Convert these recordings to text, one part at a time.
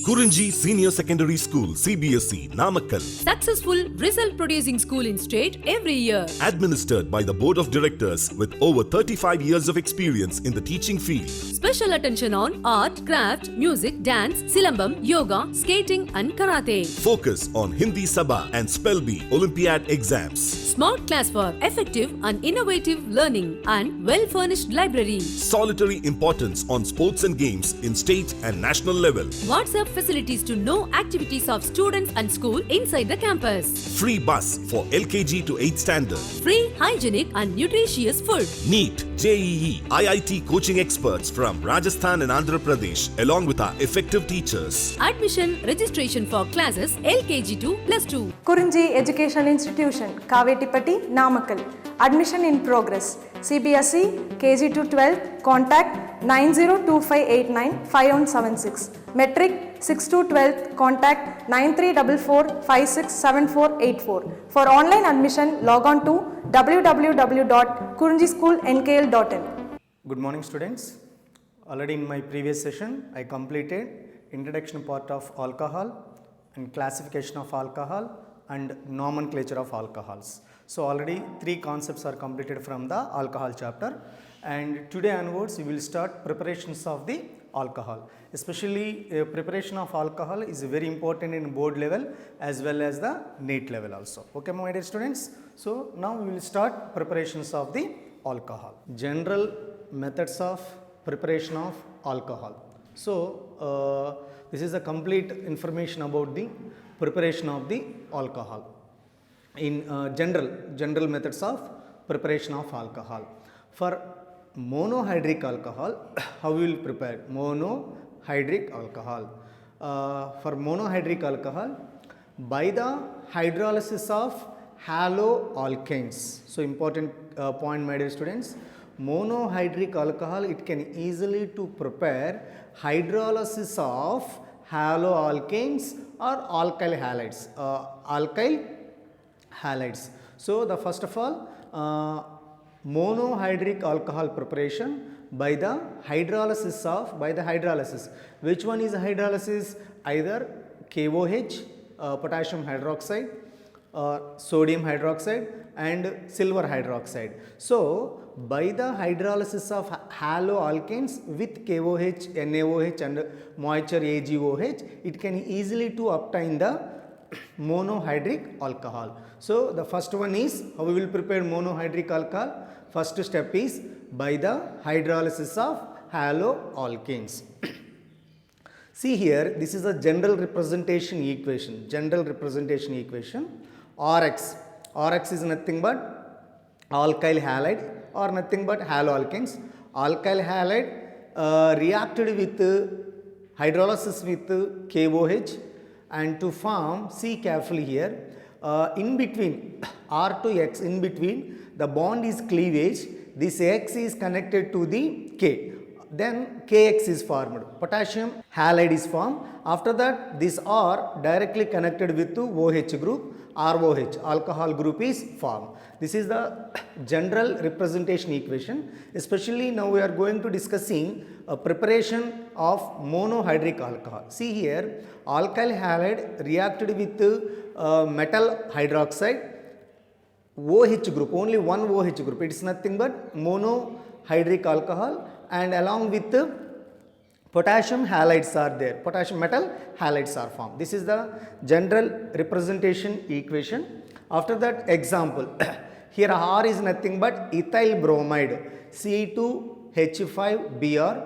Kurunji Senior Secondary School, CBSE, Namakkal. Successful result producing school in state every year. Administered by the Board of Directors with over 35 years of experience in the teaching field. Special attention on art, craft, music, dance, silambam, yoga, skating and karate. Focus on Hindi Sabha and Spell Bee Olympiad exams. Smart class for effective and innovative learning and well-furnished library. Solitary importance on sports and games in state and national level. WhatsApp facilities to know activities of students and school inside the campus. Free bus for LKG to 8th standard. Free, hygienic and nutritious food. NEET, JEE, IIT coaching experts from Rajasthan and Andhra Pradesh along with our effective teachers. Admission registration for classes LKG to +2. Kurunji Educational Institution, Kavetipatti, Namakkal. Admission in progress. CBSE, KG to 12, contact 9025895176. Metric 6 to 12, contact 9344567484. For online admission, log on to www.kurunjischoolnkl.in. Good morning students. Already in my previous session, I completed introduction part of alcohol and classification of alcohol and nomenclature of alcohols. So already 3 concepts are completed from the alcohol chapter, and today onwards we will start preparations of the alcohol. Especially preparation of alcohol is very important in board level as well as the NEET level also. Okay my dear students. So now we will start preparations of the alcohol. General methods of preparation of alcohol. So this is a complete information about the preparation of the alcohol. In general methods of preparation of alcohol. For monohydric alcohol, how we will prepare monohydric alcohol? For monohydric alcohol, by the hydrolysis of haloalkanes. So important point my dear students. Monohydric alcohol, it can easily to prepare hydrolysis of haloalkanes or alkyl halides. So the first of all, monohydric alcohol preparation by the hydrolysis. Which one is hydrolysis? Either KOH, potassium hydroxide, or sodium hydroxide and silver hydroxide. So by the hydrolysis of haloalkanes with KOH, NaOH and moisture AgOH, it can easily to obtain the monohydric alcohol. So the first one is how we will prepare monohydric alcohol. First step is by the hydrolysis of haloalkanes. See here, this is a general representation equation. RX is nothing but alkyl halide or nothing but haloalkanes. Alkyl halide reacted with hydrolysis with KOH, and to form, see carefully here, in between R to X, in between the bond is cleavage, this X is connected to the K, then KX is formed, potassium halide is formed. After that this R directly connected with to OH group, ROH, alcohol group is formed. This is the general representation equation. Especially now we are going to discussing a preparation of monohydric alcohol. See here, alkyl halide reacted with metal hydroxide, OH group, only one OH group, it is nothing but monohydric alcohol, and along with potassium halides are there, potassium metal halides are formed. This is the general representation equation. After that example, here R is nothing but ethyl bromide, C2H5Br,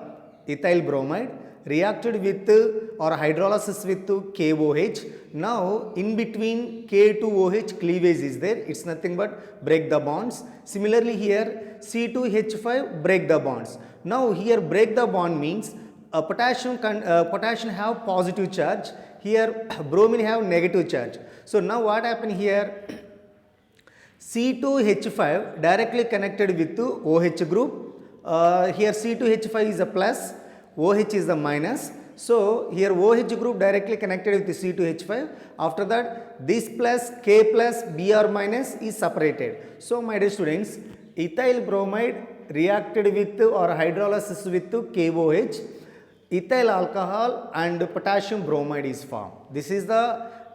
ethyl bromide reacted with or hydrolysis with KOH. Now in between K to OH cleavage is there, it's nothing but break the bonds. Similarly here C2H5 break the bonds. Now here break the bond means potassium have positive charge, here bromine have negative charge. So now what happened here, C2H5 directly connected with OH group, here C2H5 is a plus, OH is the minus. So here OH group directly connected with C2H5. After that this plus K plus Br minus is separated. So my dear students, ethyl bromide reacted with or hydrolysis with KOH. ethyl alcohol and potassium bromide is formed. This is the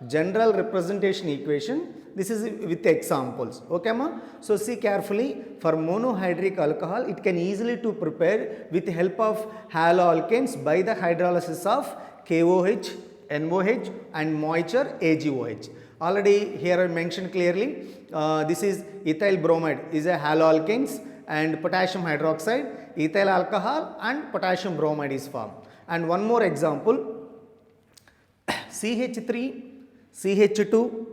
general representation equation. This is with examples. Okay, ma? So see carefully. For monohydric alcohol, it can easily to prepare with the help of haloalkanes by the hydrolysis of KOH, NOH and moisture AgOH. Already here I mentioned clearly. This is ethyl bromide is a haloalkanes and potassium hydroxide, ethyl alcohol and potassium bromide is formed. And one more example, CH3, CH2,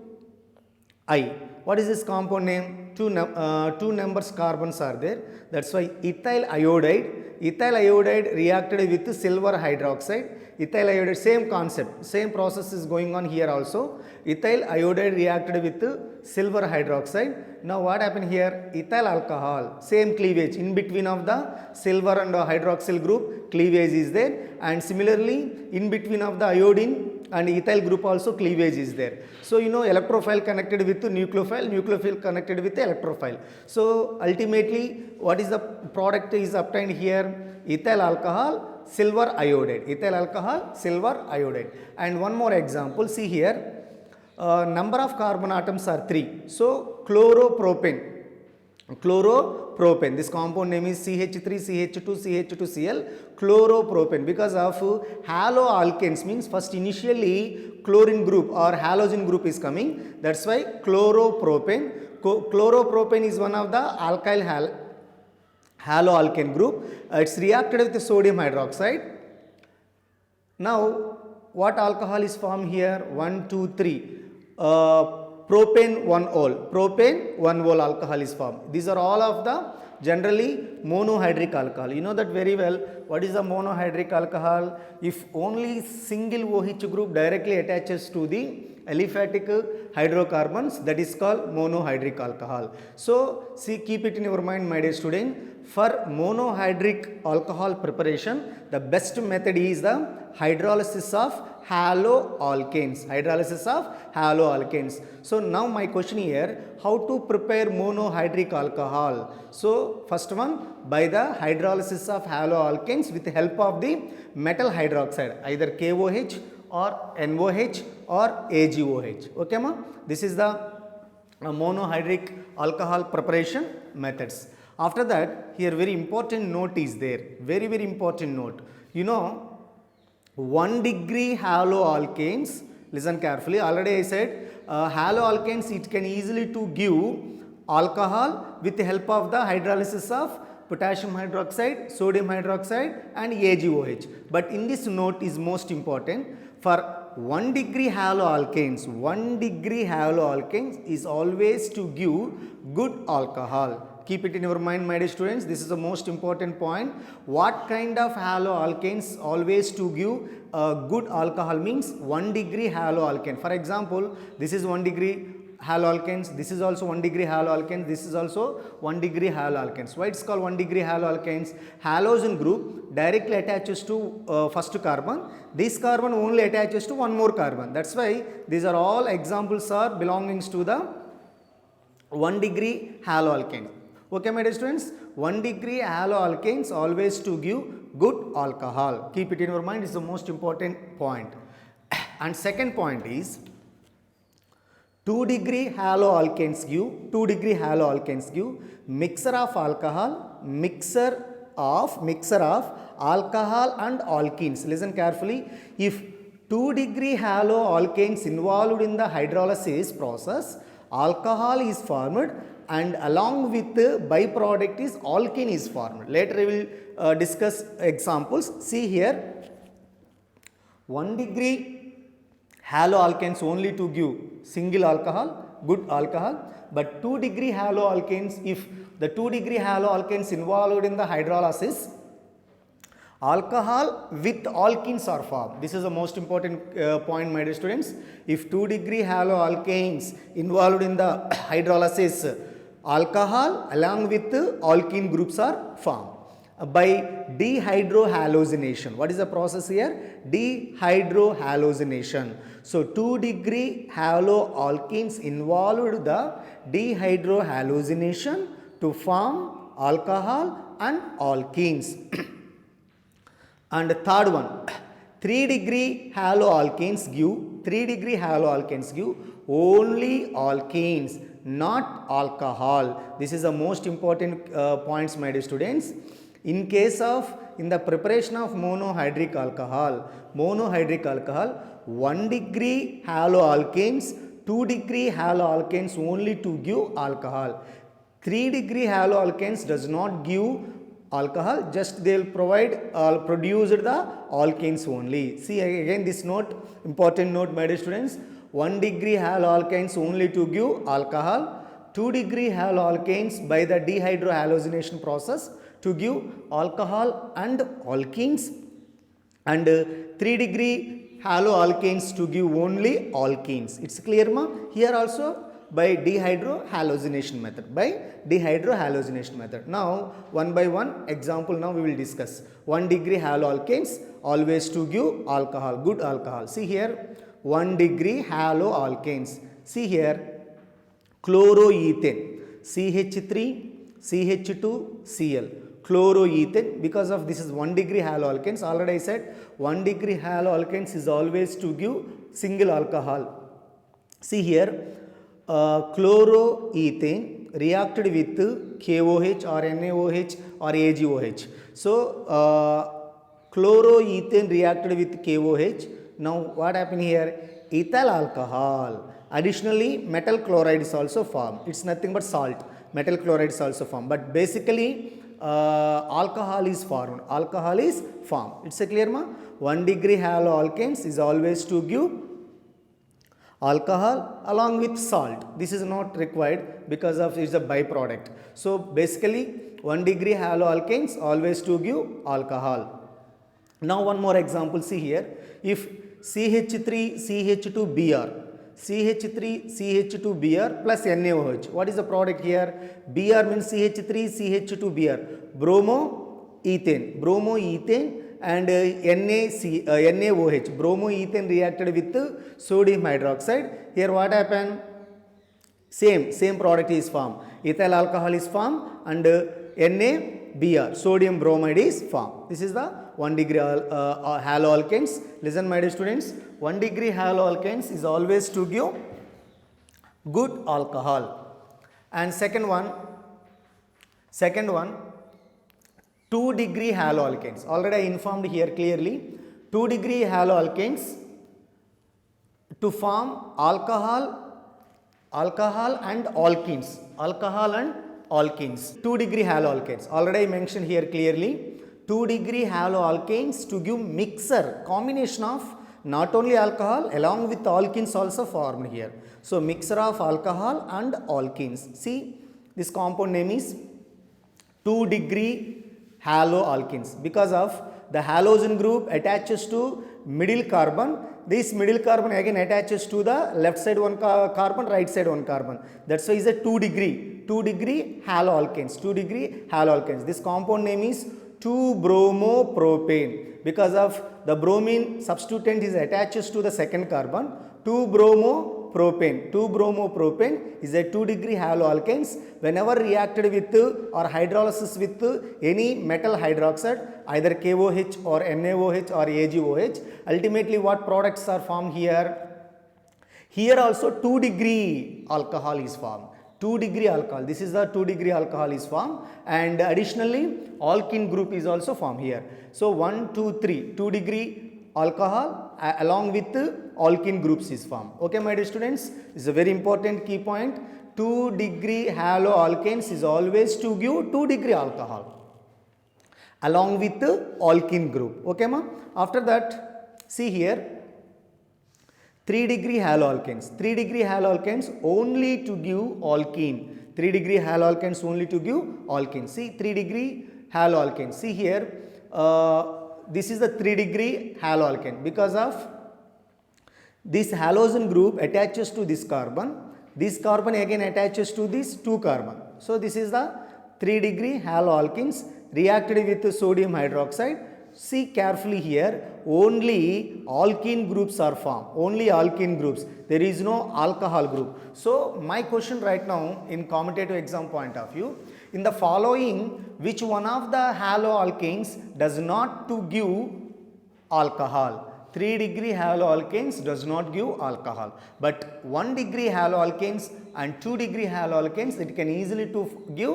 I. What is this compound name? Two numbers carbons are there. That's why ethyl iodide. Ethyl iodide reacted with silver hydroxide. Ethyl iodide, same concept, same process is going on here also. Ethyl iodide reacted with silver hydroxide. Now what happened here? Ethyl alcohol, same cleavage in between of the silver and hydroxyl group, cleavage is there. And similarly, in between of the iodine and ethyl group also cleavage is there. So you know electrophile connected with nucleophile, nucleophile connected with electrophile. So ultimately what is the product is obtained here? Ethyl alcohol, silver iodide. Ethyl alcohol, silver iodide. And one more example, see here, number of carbon atoms are 3. So chloropropane. Chloropropane, this compound name is CH3, CH2, CH2Cl, chloropropane. Because of haloalkanes means first initially chlorine group or halogen group is coming. That's why chloropropane. Chloropropane is one of the alkyl haloalkane group. It's reacted with the sodium hydroxide. Now what alcohol is formed here? 1, 2, 3. Propane 1-ol alcohol is formed. These are all of the generally monohydric alcohol. You know that very well. What is the monohydric alcohol? If only single OH group directly attaches to the aliphatic hydrocarbons, that is called monohydric alcohol. So see, keep it in your mind, my dear student. For monohydric alcohol preparation, the best method is the hydrolysis of haloalkanes. Hydrolysis of haloalkanes. So now my question here, how to prepare monohydric alcohol? So first one, by the hydrolysis of haloalkanes with the help of the metal hydroxide, either KOH or NOH or AgOH. Okay ma? This is the monohydric alcohol preparation methods. After that, here very important note is there. Very important note. You know, 1 degree haloalkanes, listen carefully, already I said haloalkanes, it can easily to give alcohol with the help of the hydrolysis of potassium hydroxide, sodium hydroxide and AgOH. But in this note is most important, for 1 degree haloalkanes, 1 degree haloalkanes is always to give good alcohol. Keep it in your mind, my dear students. This is the most important point. What kind of haloalkanes always to give good alcohol means 1 degree haloalkane. For example, this is 1 degree haloalkanes, this is also 1 degree haloalkanes, this is also 1 degree haloalkanes. Why it's called 1 degree haloalkanes? Halogen group directly attaches to first carbon. This carbon only attaches to one more carbon. That's why these are all examples are belongings to the 1 degree haloalkane. Okay, my dear students, 1 degree haloalkanes always to give good alcohol. Keep it in your mind, it's the most important point. And second point is 2 degree haloalkanes give mixture of alcohol, mixture of alcohol and alkenes. Listen carefully. If 2 degree haloalkanes involved in the hydrolysis process, alcohol is formed and along with the byproduct is alkene is formed. Later we will discuss examples. See here, 1 degree haloalkanes only to give single alcohol, good alcohol, but 2 degree haloalkanes, if the 2 degree haloalkanes involved in the hydrolysis, alcohol with alkenes are formed. This is the most important point, my dear students. If 2 degree haloalkanes involved in the hydrolysis, alcohol along with alkene groups are formed by dehydrohalogenation. What is the process here? Dehydrohalogenation. So 2 degree haloalkenes involved the dehydrohalogenation to form alcohol and alkenes. And third one, 3-degree haloalkanes give only alkenes, not alcohol. This is the most important points, my dear students. In the preparation of monohydric alcohol, 1-degree haloalkanes, 2-degree haloalkanes only to give alcohol. 3-degree haloalkanes does not give alcohol, just they will produce the alkanes only. See again this note, important note, my dear students. 1-degree haloalkanes only to give alcohol, 2-degree haloalkanes by the dehydrohallucination process to give alcohol and alkenes, and 3-degree haloalkanes to give only alkenes. It's clear, ma? Here also by dehydrohallucination method. Now one by one example now we will discuss. 1-degree haloalkanes always to give alcohol, good alcohol. See here, 1-degree haloalkanes. See here, chloroethane, CH3 CH2 Cl, chloroethane. Because of this is 1-degree haloalkanes, already I said 1-degree haloalkanes is always to give single alcohol. See here, chloroethane reacted with KOH or NaOH or AgOH. So chloroethane reacted with KOH. Now what happened here? Ethyl alcohol. Additionally, metal chloride is also formed. It's nothing but salt. Metal chloride is also formed. But basically, alcohol is formed. It's a clear, ma? 1-degree haloalkanes is always to give alcohol along with salt. This is not required because of it's a byproduct. So basically 1-degree haloalkanes always to give alcohol. Now one more example, see here. If CH3CH2Br plus NaOH, what is the product here? Br means CH3CH2Br, bromoethane and NaOH, bromoethane reacted with sodium hydroxide. Here what happened? Same product is formed. Ethyl alcohol is formed and NaBr, sodium bromide is formed. This is the 1-degree haloalkanes. Listen, my dear students, 1-degree haloalkanes is always to give good alcohol. And second one, 2-degree haloalkanes. Already I informed here clearly. 2-degree haloalkanes to form alcohol and alkenes. 2-degree haloalkanes. Already I mentioned here clearly. 2-degree haloalkanes to give mixer, combination of not only alcohol along with alkenes also formed here. So mixture of alcohol and alkenes. See, this compound name is 2-degree haloalkenes. Because of the halogen group attaches to middle carbon, this middle carbon again attaches to the left side one carbon, right side one carbon. That's why is a 2-degree haloalkenes. This compound name is 2-bromopropane. Because of the bromine substituent is attaches to the second carbon, 2-bromopropane is a 2-degree haloalkanes. Whenever reacted with or hydrolysis with any metal hydroxide, either KOH or NaOH or AgOH, ultimately what products are formed here? Here also 2-degree alcohol is formed. 2-degree alcohol. This is the 2-degree alcohol is formed, and additionally alkene group is also formed here. So 1, 2, 3, 2-degree alcohol along with alkene groups is formed. Okay, my dear students, this is a very important key point. 2-degree haloalkanes is always to give 2-degree alcohol along with alkene group. Okay, ma? After that, see here, 3-degree haloalkanes. 3-degree haloalkanes only to give alkene. 3-degree haloalkanes only to give alkene. See, 3-degree haloalkanes. See here, this is the 3-degree haloalkane. Because of this halogen group attaches to this carbon again attaches to this 2 carbon. So this is the 3-degree haloalkenes reacted with sodium hydroxide. See carefully here, only alkene groups are formed, only alkene groups. There is no alcohol group. So my question right now in commutative exam point of view, in the following, which one of the haloalkanes does not to give alcohol. 3 degree haloalkanes does not give alcohol, but 1 degree haloalkanes and 2 degree haloalkanes, it can easily to give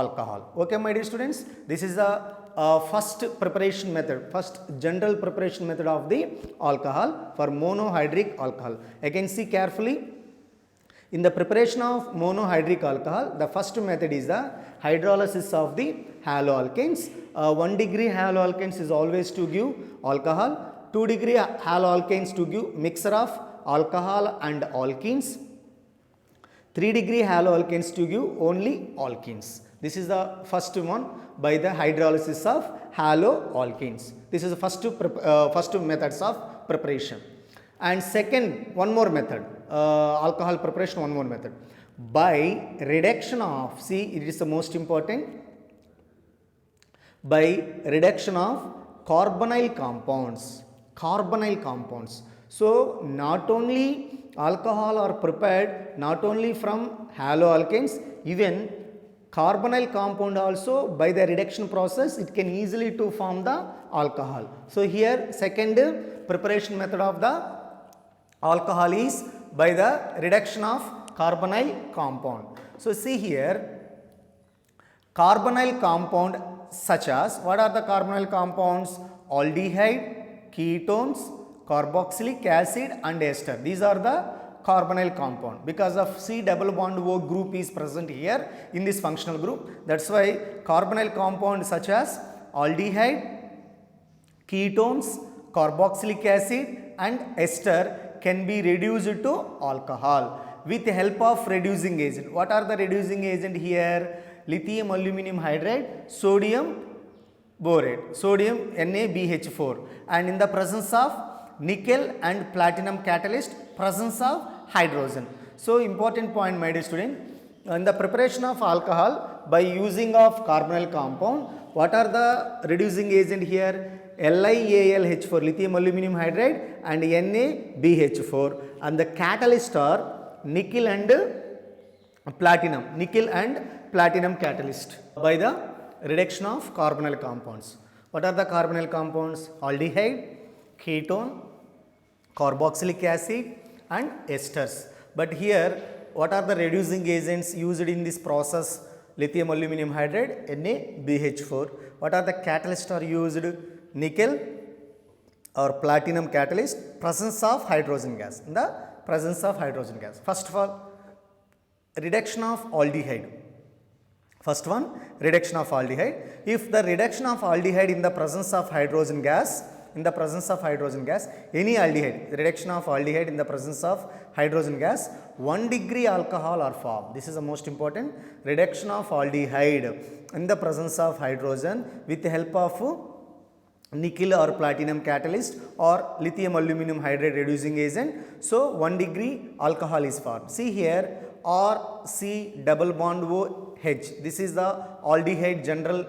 alcohol. Okay, my dear students, this is the first preparation method, first general preparation method of the alcohol for monohydric alcohol. Again, see carefully. In the preparation of monohydric alcohol, the first method is the hydrolysis of the haloalkanes. 1 degree haloalkanes is always to give alcohol. 2 degree haloalkanes to give mixture of alcohol and alkenes. 3 degree haloalkanes to give only alkenes. This is the first one by the hydrolysis of haloalkanes. This is the first methods of preparation. And second, one more method, alcohol preparation, one more method. By reduction of, see, it is the most important, by reduction of carbonyl compounds. Carbonyl compounds. So, not only alcohol are prepared, not only from haloalkanes, even carbonyl compound also by the reduction process, it can easily to form the alcohol. So, here second preparation method of the alcohol is by the reduction of carbonyl compound. So, see here, carbonyl compound such as, what are the carbonyl compounds? Aldehyde, ketones, carboxylic acid and ester. These are the carbonyl compound. Because of C double bond O group is present here in this functional group. That's why carbonyl compound such as aldehyde, ketones, carboxylic acid and ester can be reduced to alcohol with the help of reducing agent. What are the reducing agent here? Lithium aluminum hydride, sodium borate, sodium NaBH4, and in the presence of nickel and platinum catalyst, presence of hydrogen. So, important point, my dear student, in the preparation of alcohol by using of carbonyl compound, what are the reducing agent here? LiAlH4, lithium aluminum hydride, and NaBH4, and the catalyst are nickel and platinum catalyst by the reduction of carbonyl compounds. What are the carbonyl compounds? Aldehyde, ketone, carboxylic acid and esters. But here, what are the reducing agents used in this process? Lithium aluminum hydride, NaBH4. What are the catalysts are used? Nickel or platinum catalyst, presence of hydrogen gas. In the presence of hydrogen gas. First of all, reduction of aldehyde. First one, reduction of aldehyde. If the reduction of aldehyde in the presence of hydrogen gas, any aldehyde, the reduction of aldehyde in the presence of hydrogen gas, 1 degree alcohol are formed. This is the most important. Reduction of aldehyde in the presence of hydrogen with the help of nickel or platinum catalyst or lithium aluminum hydride reducing agent. So, 1 degree alcohol is formed. See here, RC double bond OH. This is the aldehyde general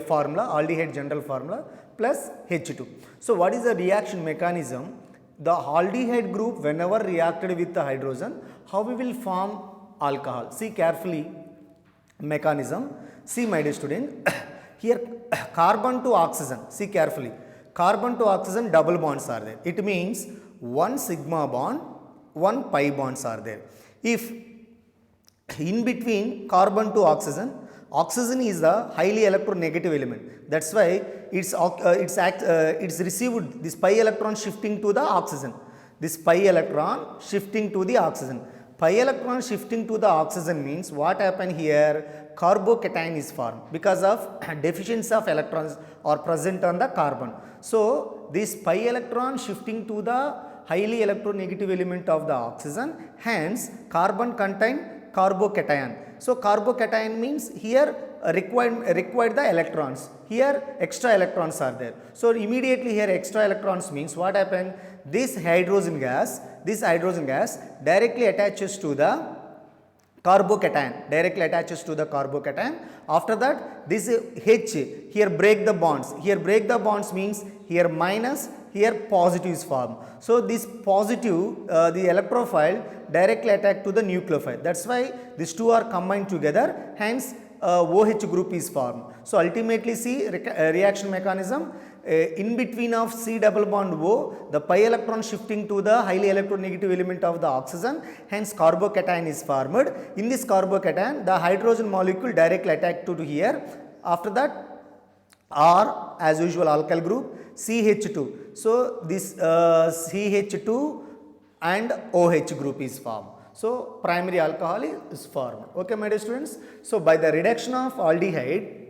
formula plus H2. So, what is the reaction mechanism? The aldehyde group whenever reacted with the hydrogen, how we will form alcohol? See carefully mechanism. See, my dear student, here carbon to oxygen, see carefully, carbon to oxygen double bonds are there. It means 1 sigma bond, 1 pi bonds are there. If in between carbon to oxygen, oxygen is the highly electronegative element. That's why it's received this pi electron shifting to the oxygen. This pi electron shifting to the oxygen. Pi electron shifting to the oxygen means what happened here? Carbocation is formed because of deficiency of electrons are present on the carbon. So, this pi electron shifting to the highly electronegative element of the oxygen, hence carbon contain carbocation. So, carbocation means here required the electrons, here extra electrons are there. So, immediately here extra electrons means what happened? This hydrogen gas directly attaches to the carbocation, After that, this H here break the bonds, means here minus, here positive is formed. So, this positive, the electrophile directly attack to the nucleophile. That's why these two are combined together, hence OH group is formed. So, ultimately see reaction mechanism, in between of C double bond O, the pi electron shifting to the highly electronegative element of the oxygen, hence carbocation is formed. In this carbocation, the hydrogen molecule directly attacked to here. After that, R as usual alkyl group, CH2. So this CH2 and OH group is formed. So primary alcohol is formed. Okay, my dear students. So by the reduction of aldehyde,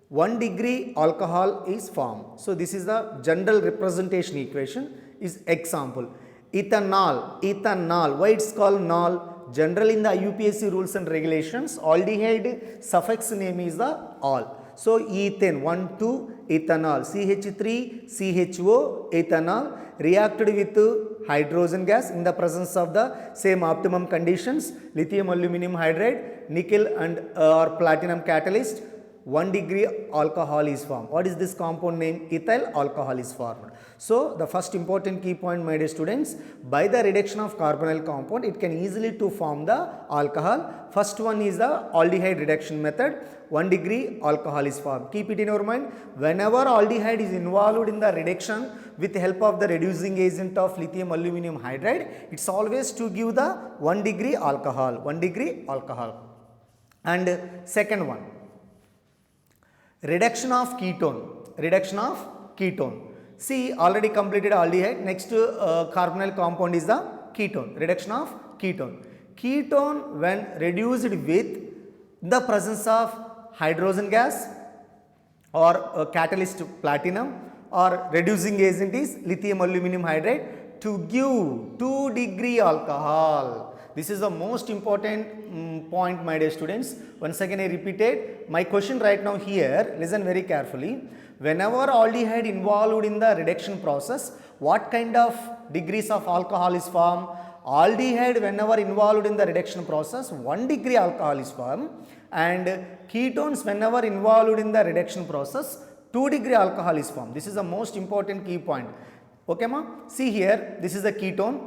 1 degree alcohol is formed. So this is the general representation equation. Is example ethanol. Why it's called nol? Generally in the UPSC rules and regulations, aldehyde suffix name is the all. So ethane 1,2 ethanol, CH3 CHO ethanol reacted with hydrogen gas in the presence of the same optimum conditions, lithium aluminum hydride, nickel and or platinum catalyst, 1 degree alcohol is formed. What is this compound name? Ethyl alcohol is formed. So the first important key point, my dear students, by the reduction of carbonyl compound, it can easily to form the alcohol. First one is the aldehyde reduction method. 1 degree alcohol is formed. Keep it in your mind. Whenever aldehyde is involved in the reduction with the help of the reducing agent of lithium aluminum hydride, it's always to give the 1 degree alcohol. 1 degree alcohol. And second one, reduction of ketone. See, already completed aldehyde. Next carbonyl compound is the ketone. Reduction of ketone. Ketone when reduced with the presence of hydrogen gas or catalyst platinum or reducing agent is lithium aluminum hydride to give 2 degree alcohol. This is the most important point, my dear students. Once again I repeated my question right now here. Listen very carefully. Whenever aldehyde involved in the reduction process, what kind of degrees of alcohol is formed? Aldehyde whenever involved in the reduction process, 1 degree alcohol is formed, and ketones whenever involved in the reduction process, 2 degree alcohol is formed. This is the most important key point. Okay ma? See here, this is the ketone.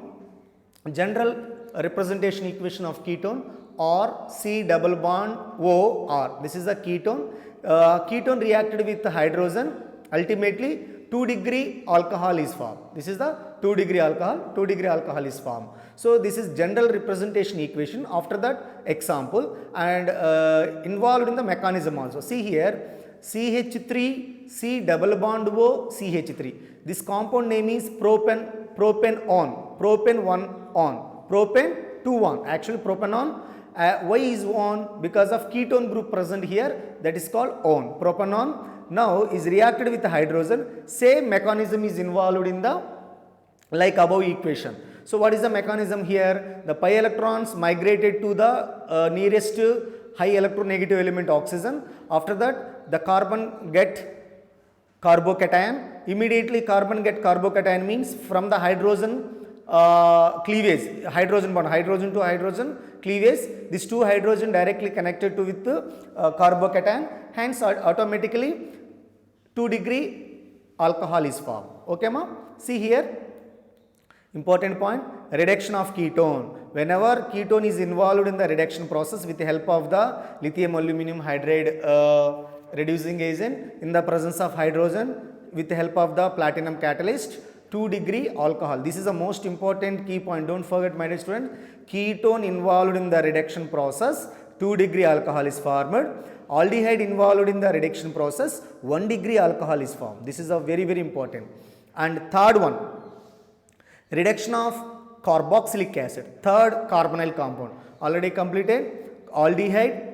General representation equation of ketone, or C double bond O R. This is the ketone. Ketone reacted with hydrogen, ultimately 2 degree alcohol is formed. This is the 2 degree alcohol is formed. So this is general representation equation. After that example, and involved in the mechanism also. See here, CH3 C double bond O CH3. This compound name is propane 1 on, propane 2 on. Actually propanone. Why is on? Because of ketone group present here, that is called on. Propanone now is reacted with hydrogen. Same mechanism is involved in the like above equation. So what is the mechanism here? The pi electrons migrated to the nearest high electronegative element oxygen. After that the carbon get carbocation. Immediately carbon get carbocation means from the hydrogen cleavage, hydrogen bond, hydrogen to hydrogen cleavage, these two hydrogen directly connected to with carbocation, hence automatically 2 degree alcohol is formed. Okay ma? See here, important point, reduction of ketone. Whenever ketone is involved in the reduction process with the help of the lithium aluminum hydride reducing agent in the presence of hydrogen with the help of the platinum catalyst, 2 degree alcohol. This is the most important key point. Don't forget, my dear student. Ketone involved in the reduction process, 2 degree alcohol is formed. Aldehyde involved in the reduction process, 1 degree alcohol is formed. This is a very, very important. And third one, reduction of carboxylic acid, third carbonyl compound. Already completed aldehyde,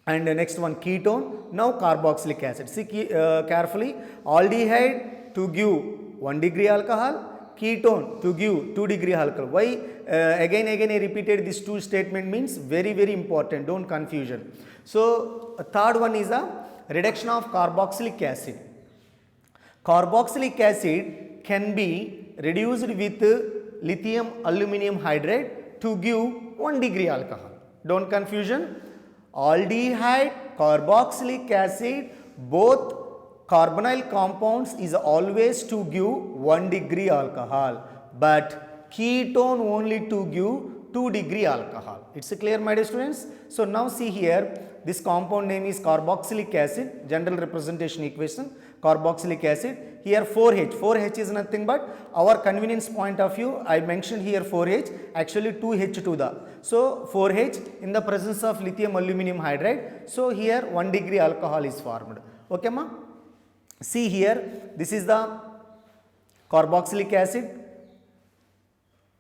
and next one ketone, now carboxylic acid. See carefully, aldehyde to give 1 degree alcohol, ketone to give 2 degree alcohol. Why? Again I repeated these two statement means very, very important. Don't confusion. So third one is a reduction of carboxylic acid. Carboxylic acid can be reduced with lithium aluminum hydride to give 1 degree alcohol. Don't confusion. Aldehyde, carboxylic acid, both carbonyl compounds is always to give 1 degree alcohol, but ketone only to give 2 degree alcohol. It's clear, my dear students? So now see here, This compound name is carboxylic acid, general representation equation, carboxylic acid. Here 4H, 4H is nothing but our convenience point of view, I mentioned here 4H, actually 2H to the. So 4H in the presence of lithium aluminum hydride, so here 1 degree alcohol is formed. Okay ma? See here, this is the carboxylic acid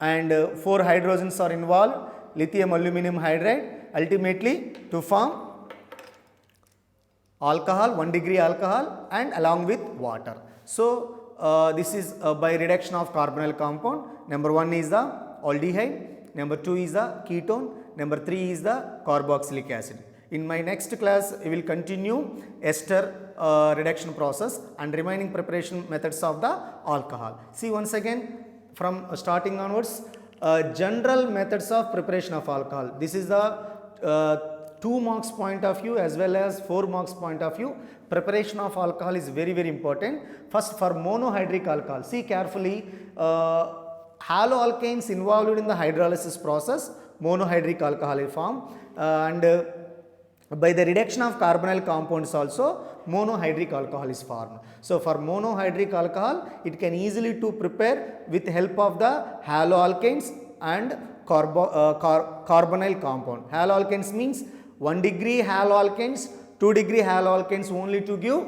and 4 hydrogens are involved, lithium aluminum hydride, ultimately to form alcohol, 1 degree alcohol and along with water. So this is by reduction of carbonyl compound. Number 1 is the aldehyde, number 2 is the ketone, number 3 is the carboxylic acid. In my next class, we will continue ester reduction process and remaining preparation methods of the alcohol. See once again from starting onwards, general methods of preparation of alcohol. This is the 2 marks point of view as well as 4 marks point of view. Preparation of alcohol is very important. First for monohydric alcohol, see carefully, haloalkanes involved in the hydrolysis process, monohydric alcohol is formed, and by the reduction of carbonyl compounds also monohydric alcohol is formed. So for monohydric alcohol, it can easily to prepare with help of the haloalkanes and carbonyl compound. Haloalkanes means 1 degree haloalkanes, 2 degree haloalkanes only to give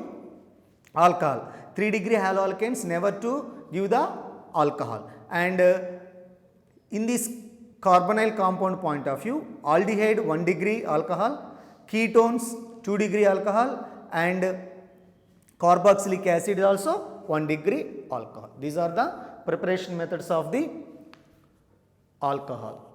alcohol, 3 degree haloalkanes never to give the alcohol. And in this carbonyl compound point of view, aldehyde 1 degree alcohol, ketones 2 degree alcohol and carboxylic acid is also 1 degree alcohol. These are the preparation methods of the alcohol.